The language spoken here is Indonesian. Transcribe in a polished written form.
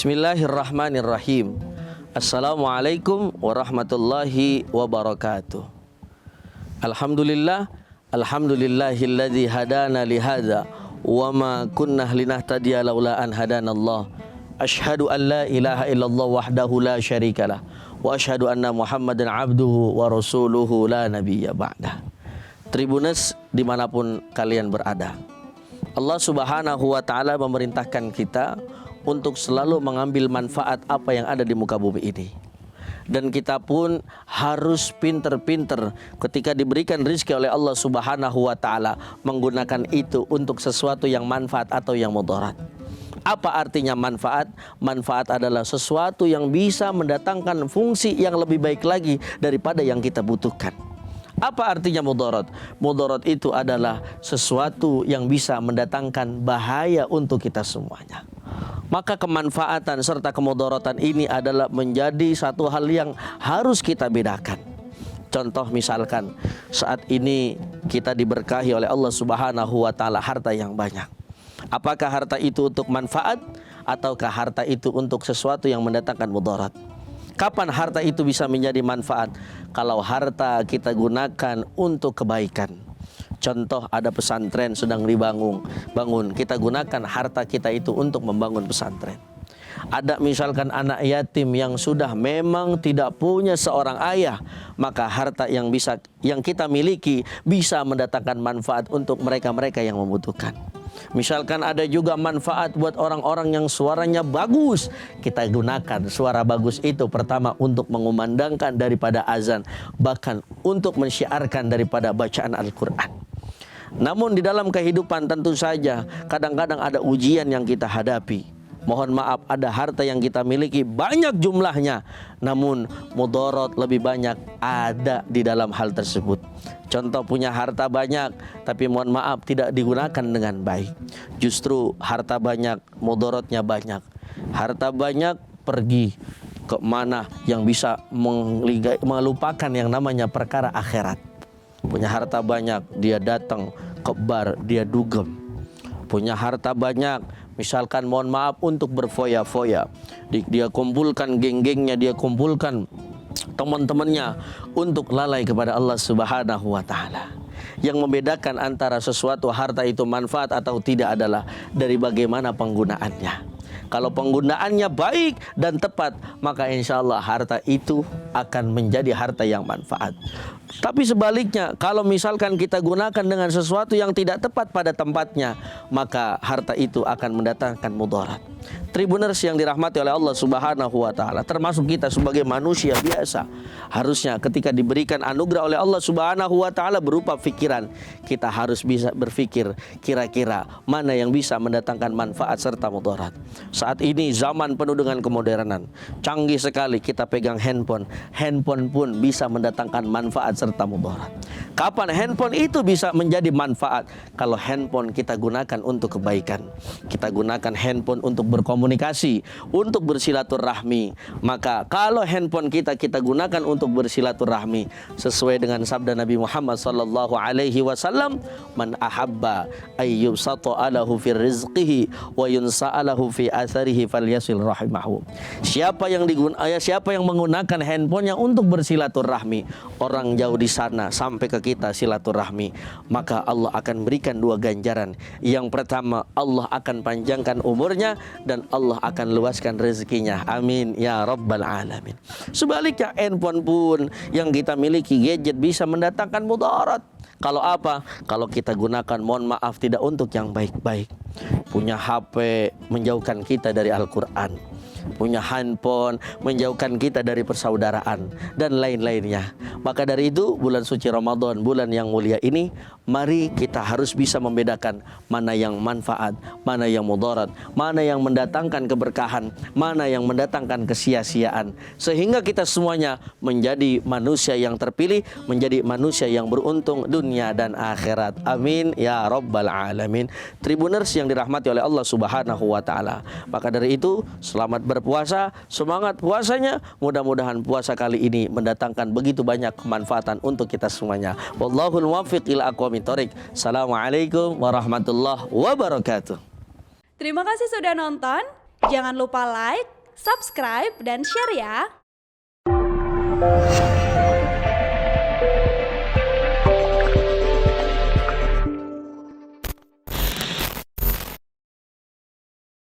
Bismillahirrahmanirrahim. Assalamualaikum warahmatullahi wabarakatuh. Alhamdulillahilladzi hadana lihadza wa ma kunna linahtadiya laula an hadanallah. Asyhadu an la ilaha illallah wahdahu la syarikalah wa asyhadu anna Muhammadan abduhu wa rasuluhu la nabiyya ba'dah. Tribuners dimanapun kalian berada, Allah Subhanahu wa ta'ala memerintahkan kita untuk selalu mengambil manfaat apa yang ada di muka bumi ini. Dan kita pun harus pinter-pinter ketika diberikan rezeki oleh Allah Subhanahu wa ta'ala, menggunakan itu untuk sesuatu yang manfaat atau yang mudarat. Apa artinya manfaat? Manfaat adalah sesuatu yang bisa mendatangkan fungsi yang lebih baik lagi daripada yang kita butuhkan. Apa artinya mudarat? Mudarat itu adalah sesuatu yang bisa mendatangkan bahaya untuk kita semuanya. Maka kemanfaatan serta kemudaratan ini adalah menjadi satu hal yang harus kita bedakan. Contoh misalkan saat ini kita diberkahi oleh Allah Subhanahu wa ta'ala harta yang banyak. Apakah harta itu untuk manfaat ataukah harta itu untuk sesuatu yang mendatangkan mudarat? Kapan harta itu bisa menjadi manfaat? Kalau harta kita gunakan untuk kebaikan. Contoh, ada pesantren sedang dibangun, kita gunakan harta kita itu untuk membangun pesantren. Ada misalkan anak yatim yang sudah memang tidak punya seorang ayah, maka harta yang kita miliki bisa mendatangkan manfaat untuk mereka-mereka yang membutuhkan. Misalkan ada juga manfaat buat orang-orang yang suaranya bagus, kita gunakan suara bagus itu pertama untuk mengumandangkan daripada azan, bahkan untuk mensyiarkan daripada bacaan Al-Quran. Namun di dalam kehidupan tentu saja kadang-kadang ada ujian yang kita hadapi. Mohon maaf, ada harta yang kita miliki banyak jumlahnya, namun mudarat lebih banyak ada di dalam hal tersebut. Contoh, punya harta banyak tapi mohon maaf tidak digunakan dengan baik. Justru harta banyak, mudaratnya banyak. Harta banyak pergi ke mana yang bisa melupakan yang namanya perkara akhirat. Punya harta banyak, dia datang ke bar, dia dugem. Punya harta banyak, misalkan mohon maaf untuk berfoya-foya, dia kumpulkan geng-gengnya, dia kumpulkan teman-temannya untuk lalai kepada Allah Subhanahu wa ta'ala. Yang membedakan antara sesuatu harta itu manfaat atau tidak adalah dari bagaimana penggunaannya. Kalau penggunaannya baik dan tepat, maka insya Allah harta itu akan menjadi harta yang manfaat. Tapi sebaliknya, kalau misalkan kita gunakan dengan sesuatu yang tidak tepat pada tempatnya, maka harta itu akan mendatangkan mudarat. Tribuners yang dirahmati oleh Allah Subhanahu wa ta'ala, termasuk kita sebagai manusia biasa, harusnya ketika diberikan anugerah oleh Allah Subhanahu wa ta'ala berupa pikiran, kita harus bisa berpikir kira-kira mana yang bisa mendatangkan manfaat serta mudarat. Saat ini zaman penuh dengan kemodernan, canggih sekali, kita pegang handphone pun bisa mendatangkan manfaat serta mudarat. Kapan handphone itu bisa menjadi manfaat? Kalau handphone kita gunakan untuk kebaikan, kita gunakan handphone untuk berkomunikasi, untuk bersilaturahmi. Maka kalau handphone kita gunakan untuk bersilaturahmi sesuai dengan sabda Nabi Muhammad sallallahu alaihi wasallam, man ahabba ayyubsata alahu fi rizqihi wa yunsa'alahu fi atharihi falyasil rahimahu. Siapa yang menggunakan handphonenya untuk bersilaturahmi, orang jauh di sana sampai ke kita silaturahmi, maka Allah akan berikan dua ganjaran. Yang pertama, Allah akan panjangkan umurnya dan Allah akan luaskan rezekinya. Amin ya rabbal alamin. Sebaliknya, handphone pun yang kita miliki, gadget, bisa mendatangkan mudarat. Kalau apa? Kalau kita gunakan mohon maaf tidak untuk yang baik-baik. Punya HP menjauhkan kita dari Al-Quran, punya handphone menjauhkan kita dari persaudaraan dan lain-lainnya. Maka dari itu, bulan suci Ramadan, bulan yang mulia ini, mari kita harus bisa membedakan mana yang manfaat, mana yang mudarat, mana yang mendatangkan keberkahan, mana yang mendatangkan kesia-siaan, sehingga kita semuanya menjadi manusia yang terpilih, menjadi manusia yang beruntung dunia dan akhirat. Amin ya rabbal alamin. Tribuners yang dirahmati oleh Allah Subhanahu wa ta'ala, maka dari itu selamat berpuasa, semangat puasanya. Mudah-mudahan puasa kali ini mendatangkan begitu banyak kemanfaatan untuk kita semuanya. Wallahul muwaffiq ila aqwamit thoriq. Assalamualaikum warahmatullahi wabarakatuh. Terima kasih sudah nonton. Jangan lupa like, subscribe, dan share ya.